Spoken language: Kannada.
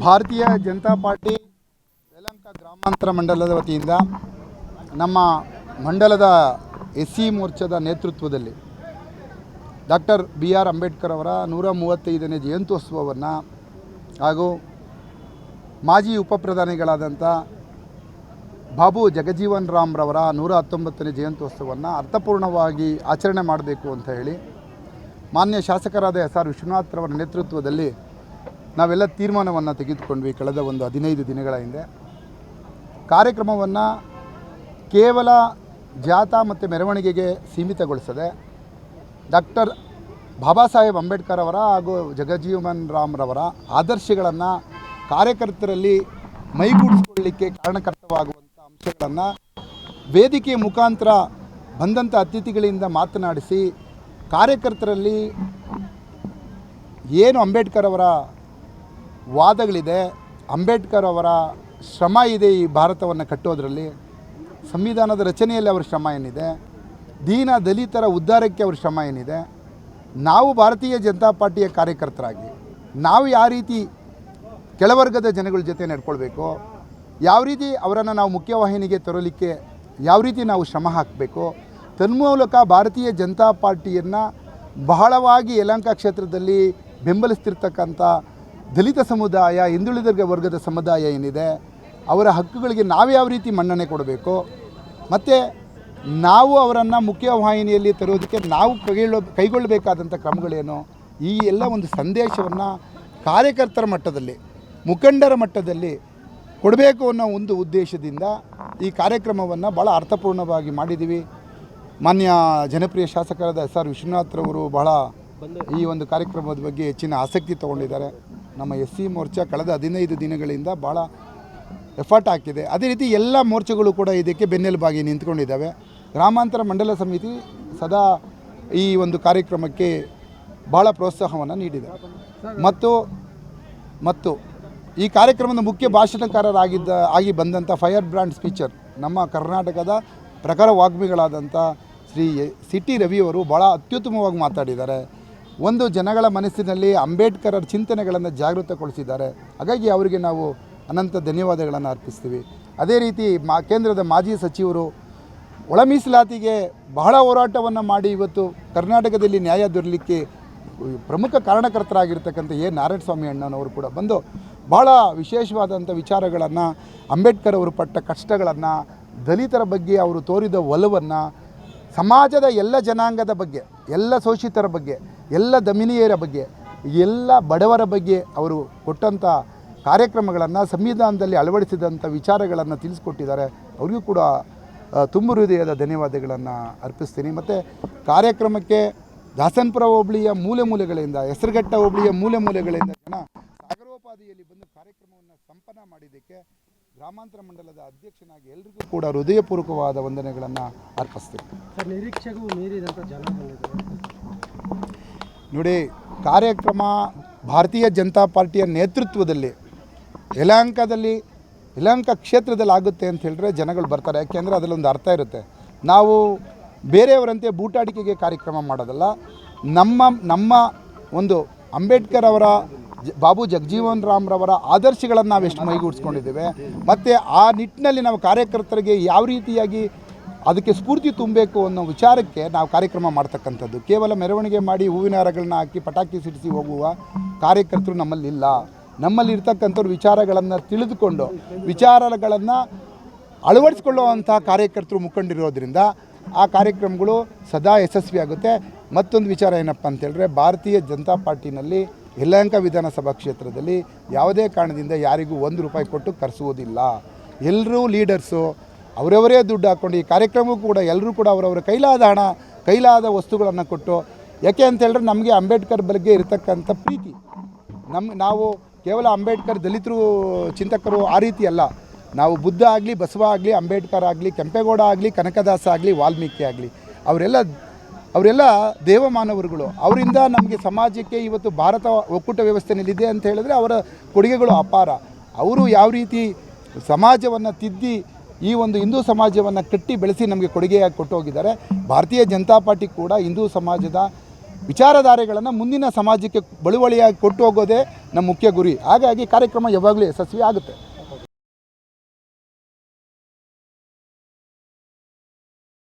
ಭಾರತೀಯ ಜನತಾ ಪಾರ್ಟಿ ಯಲಹಂಕ ಗ್ರಾಮಾಂತರ ಮಂಡಲದ ವತಿಯಿಂದ ನಮ್ಮ ಮಂಡಲದ ಎಸ್ಸಿ ಮೋರ್ಚಾದ ನೇತೃತ್ವದಲ್ಲಿ ಡಾಕ್ಟರ್ BR ಅಂಬೇಡ್ಕರ್ ಅವರ 135ನೇ ಜಯಂತ್ಯೋತ್ಸವವನ್ನು ಹಾಗೂ ಮಾಜಿ ಉಪಪ್ರಧಾನಿಗಳಾದಂಥ ಬಾಬು ಜಗಜೀವನ್ ರಾಮ್ರವರ 119ನೇ ಜಯಂತ್ಯೋತ್ಸವವನ್ನು ಅರ್ಥಪೂರ್ಣವಾಗಿ ಆಚರಣೆ ಮಾಡಬೇಕು ಅಂತ ಹೇಳಿ ಮಾನ್ಯ ಶಾಸಕರಾದ SR ವಿಶ್ವನಾಥ್ರವರ ನೇತೃತ್ವದಲ್ಲಿ ನಾವೆಲ್ಲ ತೀರ್ಮಾನವನ್ನು ತೆಗೆದುಕೊಂಡ್ವಿ. ಕಳೆದ ಒಂದು 15 ದಿನಗಳ ಹಿಂದೆ ಕಾರ್ಯಕ್ರಮವನ್ನು ಕೇವಲ ಜಾಥಾ ಮತ್ತು ಮೆರವಣಿಗೆಗೆ ಸೀಮಿತಗೊಳಿಸದೆ ಡಾಕ್ಟರ್ ಬಾಬಾ ಸಾಹೇಬ್ ಅಂಬೇಡ್ಕರ್ ಅವರ ಹಾಗೂ ಜಗಜೀವನ್ ರಾಮ್ರವರ ಆದರ್ಶಗಳನ್ನು ಕಾರ್ಯಕರ್ತರಲ್ಲಿ ಮೈಗೂಡಿಸಿಕೊಳ್ಳಲಿಕ್ಕೆ ಕಾರಣಕರ್ತವಾಗುವಂಥ ಅಂಶಗಳನ್ನು ವೇದಿಕೆಯ ಮುಖಾಂತರ ಬಂದಂಥ ಅತಿಥಿಗಳಿಂದ ಮಾತನಾಡಿಸಿ ಕಾರ್ಯಕರ್ತರಲ್ಲಿ ಏನು ಅಂಬೇಡ್ಕರ್ ಅವರ ವಾದಗಳಿದೆ, ಅಂಬೇಡ್ಕರ್ ಅವರ ಶ್ರಮ ಇದೆ, ಈ ಭಾರತವನ್ನು ಕಟ್ಟೋದರಲ್ಲಿ ಸಂವಿಧಾನದ ರಚನೆಯಲ್ಲಿ ಅವರ ಶ್ರಮ ಏನಿದೆ, ದೀನ ದಲಿತರ ಉದ್ಧಾರಕ್ಕೆ ಅವರ ಶ್ರಮ ಏನಿದೆ, ನಾವು ಭಾರತೀಯ ಜನತಾ ಪಾರ್ಟಿಯ ಕಾರ್ಯಕರ್ತರಾಗಿ ನಾವು ಯಾವ ರೀತಿ ಕೆಳವರ್ಗದ ಜನಗಳ ಜೊತೆ ನಡ್ಕೊಳ್ಬೇಕು, ಯಾವ ರೀತಿ ಅವರನ್ನು ನಾವು ಮುಖ್ಯವಾಹಿನಿಗೆ ತರಲಿಕ್ಕೆ ಯಾವ ರೀತಿ ನಾವು ಶ್ರಮ ಹಾಕಬೇಕು, ತನ್ಮೂಲಕ ಭಾರತೀಯ ಜನತಾ ಪಾರ್ಟಿಯನ್ನು ಬಹಳವಾಗಿ ಯಲಹಂಕ ಕ್ಷೇತ್ರದಲ್ಲಿ ಬೆಂಬಲಿಸ್ತಿರ್ತಕ್ಕಂಥ ದಲಿತ ಸಮುದಾಯ, ಹಿಂದುಳಿದ ವರ್ಗದ ಸಮುದಾಯ ಏನಿದೆ ಅವರ ಹಕ್ಕುಗಳಿಗೆ ನಾವು ಯಾವ ರೀತಿ ಮನ್ನಣೆ ಕೊಡಬೇಕು, ಮತ್ತು ನಾವು ಅವರನ್ನು ಮುಖ್ಯವಾಹಿನಿಯಲ್ಲಿ ತರೋದಕ್ಕೆ ನಾವು ಕೈಗೊಳ್ಳಬೇಕಾದಂಥ ಕ್ರಮಗಳೇನು, ಈ ಎಲ್ಲ ಒಂದು ಸಂದೇಶವನ್ನು ಕಾರ್ಯಕರ್ತರ ಮಟ್ಟದಲ್ಲಿ, ಮುಖಂಡರ ಮಟ್ಟದಲ್ಲಿ ಕೊಡಬೇಕು ಅನ್ನೋ ಒಂದು ಉದ್ದೇಶದಿಂದ ಈ ಕಾರ್ಯಕ್ರಮವನ್ನು ಭಾಳ ಅರ್ಥಪೂರ್ಣವಾಗಿ ಮಾಡಿದ್ದೀವಿ. ಮಾನ್ಯ ಜನಪ್ರಿಯ ಶಾಸಕರಾದ SR ವಿಶ್ವನಾಥ್ರವರು ಬಹಳ ಈ ಒಂದು ಕಾರ್ಯಕ್ರಮದ ಬಗ್ಗೆ ಹೆಚ್ಚಿನ ಆಸಕ್ತಿ ತೊಗೊಂಡಿದ್ದಾರೆ. ನಮ್ಮ SC ಮೋರ್ಚಾ ಕಳೆದ 15 ದಿನಗಳಿಂದ ಭಾಳ ಎಫರ್ಟ್ ಹಾಕಿದೆ. ಅದೇ ರೀತಿ ಎಲ್ಲ ಮೋರ್ಚಾಗಳು ಕೂಡ ಇದಕ್ಕೆ ಬೆನ್ನೆಲುಬಾಗಿ ನಿಂತ್ಕೊಂಡಿದ್ದಾವೆ. ಗ್ರಾಮಾಂತರ ಮಂಡಲ ಸಮಿತಿ ಸದಾ ಈ ಒಂದು ಕಾರ್ಯಕ್ರಮಕ್ಕೆ ಭಾಳ ಪ್ರೋತ್ಸಾಹವನ್ನು ನೀಡಿದೆ. ಮತ್ತು ಈ ಕಾರ್ಯಕ್ರಮದ ಮುಖ್ಯ ಭಾಷಣಕಾರರಾಗಿ ಬಂದಂಥ ಫೈರ್ ಬ್ರ್ಯಾಂಡ್ ಸ್ಪೀಚರ್ ನಮ್ಮ ಕರ್ನಾಟಕದ ಪ್ರಖರ ವಾಗ್ಮಿಗಳಾದಂಥ ಶ್ರೀ CT ರವಿಯವರು ಭಾಳ ಅತ್ಯುತ್ತಮವಾಗಿ ಮಾತಾಡಿದ್ದಾರೆ. ಒಂದು ಜನಗಳ ಮನಸ್ಸಿನಲ್ಲಿ ಅಂಬೇಡ್ಕರ್ ಚಿಂತನೆಗಳನ್ನು ಜಾಗೃತಗೊಳಿಸಿದ್ದಾರೆ. ಹಾಗಾಗಿ ಅವರಿಗೆ ನಾವು ಅನಂತ ಧನ್ಯವಾದಗಳನ್ನು ಅರ್ಪಿಸ್ತೀವಿ. ಅದೇ ರೀತಿ ಕೇಂದ್ರದ ಮಾಜಿ ಸಚಿವರು ಒಳ ಮೀಸಲಾತಿಗೆ ಬಹಳ ಹೋರಾಟವನ್ನು ಮಾಡಿ ಇವತ್ತು ಕರ್ನಾಟಕದಲ್ಲಿ ನ್ಯಾಯ ದೊರಲಿಕ್ಕೆ ಪ್ರಮುಖ ಕಾರಣಕರ್ತರಾಗಿರ್ತಕ್ಕಂಥ ನಾರಾಯಣಸ್ವಾಮಿ ಅಣ್ಣನವರು ಕೂಡ ಬಂದು ಭಾಳ ವಿಶೇಷವಾದಂಥ ವಿಚಾರಗಳನ್ನು, ಅಂಬೇಡ್ಕರ್ ಅವರು ಪಟ್ಟ ಕಷ್ಟಗಳನ್ನು, ದಲಿತರ ಬಗ್ಗೆ ಅವರು ತೋರಿದ ಒಲವನ್ನು, ಸಮಾಜದ ಎಲ್ಲ ಜನಾಂಗದ ಬಗ್ಗೆ, ಎಲ್ಲ ಶೋಷಿತರ ಬಗ್ಗೆ, ಎಲ್ಲ ದಮಿನಿಯರ ಬಗ್ಗೆ, ಎಲ್ಲ ಬಡವರ ಬಗ್ಗೆ ಅವರು ಕೊಟ್ಟಂಥ ಕಾರ್ಯಕ್ರಮಗಳನ್ನು, ಸಂವಿಧಾನದಲ್ಲಿ ಅಳವಡಿಸಿದಂಥ ವಿಚಾರಗಳನ್ನು ತಿಳಿಸ್ಕೊಟ್ಟಿದ್ದಾರೆ. ಅವರಿಗೂ ಕೂಡ ತುಂಬ ಹೃದಯದ ಧನ್ಯವಾದಗಳನ್ನು ಅರ್ಪಿಸ್ತೀನಿ. ಮತ್ತು ಕಾರ್ಯಕ್ರಮಕ್ಕೆ ದಾಸನಪುರ ಹೋಬಳಿಯ ಮೂಲೆಗಳಿಂದ, ಹೆಸರುಘಟ್ಟ ಹೋಬಳಿಯ ಮೂಲೆಗಳಿಂದ ಜನ ಸಾಗರೋಪಾದಿಯಲ್ಲಿ ಬಂದು ಕಾರ್ಯಕ್ರಮವನ್ನು ಸಂಪನ್ನ ಮಾಡಿದ್ದಕ್ಕೆ ಗ್ರಾಮಾಂತರ ಮಂಡಲದ ಅಧ್ಯಕ್ಷನಾಗಿ ಎಲ್ರಿಗೂ ಕೂಡ ಹೃದಯಪೂರ್ವಕವಾದ ವಂದನೆಗಳನ್ನು ಅರ್ಪಿಸ್ತೀನಿ. ನಿರೀಕ್ಷೆಗೂ ಮೀರಿದಂಥ ಜನ ನೋಡಿ, ಕಾರ್ಯಕ್ರಮ ಭಾರತೀಯ ಜನತಾ ಪಾರ್ಟಿಯ ನೇತೃತ್ವದಲ್ಲಿ ಯಲಹಂಕ ಕ್ಷೇತ್ರದಲ್ಲಿ ಆಗುತ್ತೆ ಅಂತ ಹೇಳಿದ್ರೆ ಜನಗಳು ಬರ್ತಾರೆ. ಯಾಕೆಂದರೆ ಅದರಲ್ಲೊಂದು ಅರ್ಥ ಇರುತ್ತೆ. ನಾವು ಬೇರೆಯವರಂತೆ ಬೂಟಾಟಿಕೆಗೆ ಕಾರ್ಯಕ್ರಮ ಮಾಡೋದಲ್ಲ. ನಮ್ಮ ಒಂದು ಅಂಬೇಡ್ಕರ್ ಅವರ ಬಾಬು ಜಗಜೀವನ್ ರಾಮ್ರವರ ಆದರ್ಶಗಳನ್ನು ನಾವು ಎಷ್ಟು ಮೈಗೂಡಿಸ್ಕೊಂಡಿದ್ದೇವೆ, ಮತ್ತು ಆ ನಿಟ್ಟಿನಲ್ಲಿ ನಾವು ಕಾರ್ಯಕರ್ತರಿಗೆ ಯಾವ ರೀತಿಯಾಗಿ ಅದಕ್ಕೆ ಸ್ಫೂರ್ತಿ ತುಂಬಬೇಕು ಅನ್ನೋ ವಿಚಾರಕ್ಕೆ ನಾವು ಕಾರ್ಯಕ್ರಮ ಮಾಡ್ತಕ್ಕಂಥದ್ದು. ಕೇವಲ ಮೆರವಣಿಗೆ ಮಾಡಿ ಹೂವಿನ ಹಾರಗಳನ್ನ ಹಾಕಿ ಪಟಾಕಿ ಸಿಡಿಸಿ ಹೋಗುವ ಕಾರ್ಯಕರ್ತರು ನಮ್ಮಲ್ಲಿಲ್ಲ. ನಮ್ಮಲ್ಲಿ ಇರ್ತಕ್ಕಂಥವ್ರು ವಿಚಾರಗಳನ್ನು ತಿಳಿದುಕೊಂಡು ವಿಚಾರಗಳನ್ನು ಅಳವಡಿಸ್ಕೊಳ್ಳುವಂಥ ಕಾರ್ಯಕರ್ತರು ಮುಖಂಡಿರೋದ್ರಿಂದ ಆ ಕಾರ್ಯಕ್ರಮಗಳು ಸದಾ ಯಶಸ್ವಿಯಾಗುತ್ತೆ. ಮತ್ತೊಂದು ವಿಚಾರ ಏನಪ್ಪ ಅಂತೇಳಿದ್ರೆ, ಭಾರತೀಯ ಜನತಾ ಪಾರ್ಟಿನಲ್ಲಿ ಯಲಹಂಕ ವಿಧಾನಸಭಾ ಕ್ಷೇತ್ರದಲ್ಲಿ ಯಾವುದೇ ಕಾರಣದಿಂದ ಯಾರಿಗೂ ₹1 ಕೊಟ್ಟು ಕರೆಸುವುದಿಲ್ಲ. ಎಲ್ಲರೂ ಲೀಡರ್ಸು ಅವರವರೇ ದುಡ್ಡು ಹಾಕ್ಕೊಂಡು ಈ ಕಾರ್ಯಕ್ರಮಕ್ಕೂ ಕೂಡ ಎಲ್ಲರೂ ಕೂಡ ಅವರವರ ಕೈಲಾದ ಹಣ, ಕೈಲಾದ ವಸ್ತುಗಳನ್ನು ಕೊಟ್ಟು, ಯಾಕೆ ಅಂತೇಳಿದ್ರೆ ನಮಗೆ ಅಂಬೇಡ್ಕರ್ ಬಗ್ಗೆ ಇರತಕ್ಕಂಥ ಪ್ರೀತಿ, ನಾವು ಕೇವಲ ಅಂಬೇಡ್ಕರ್ ದಲಿತರು ಚಿಂತಕರು ಆ ರೀತಿ ಅಲ್ಲ. ನಾವು ಬುದ್ಧ ಆಗಲಿ, ಬಸವ ಆಗಲಿ, ಅಂಬೇಡ್ಕರ್ ಆಗಲಿ, ಕೆಂಪೇಗೌಡ ಆಗಲಿ, ಕನಕದಾಸ ಆಗಲಿ, ವಾಲ್ಮೀಕಿ ಆಗಲಿ, ಅವರೆಲ್ಲ ದೇವಮಾನವರುಗಳು. ಅವರಿಂದ ನಮಗೆ ಸಮಾಜಕ್ಕೆ ಇವತ್ತು ಭಾರತ ಒಕ್ಕೂಟ ವ್ಯವಸ್ಥೆಯಲ್ಲಿದೆ ಅಂತ ಹೇಳಿದ್ರೆ ಅವರ ಕೊಡುಗೆಗಳು ಅಪಾರ. ಅವರು ಯಾವ ರೀತಿ ಸಮಾಜವನ್ನು ತಿದ್ದಿ ಈ ಒಂದು ಹಿಂದೂ ಸಮಾಜವನ್ನು ಕಟ್ಟಿ ಬೆಳೆಸಿ ನಮಗೆ ಕೊಡುಗೆಯಾಗಿ ಕೊಟ್ಟು ಹೋಗಿದ್ದಾರೆ. ಭಾರತೀಯ ಜನತಾ ಪಾರ್ಟಿ ಕೂಡ ಹಿಂದೂ ಸಮಾಜದ ವಿಚಾರಧಾರೆಗಳನ್ನು ಮುಂದಿನ ಸಮಾಜಕ್ಕೆ ಬಳುವಳಿಯಾಗಿ ಕೊಟ್ಟು ಹೋಗೋದೇ ನಮ್ಮ ಮುಖ್ಯ ಗುರಿ. ಹಾಗಾಗಿ ಕಾರ್ಯಕ್ರಮ ಯಾವಾಗಲೂ ಯಶಸ್ವಿ ಆಗುತ್ತೆ.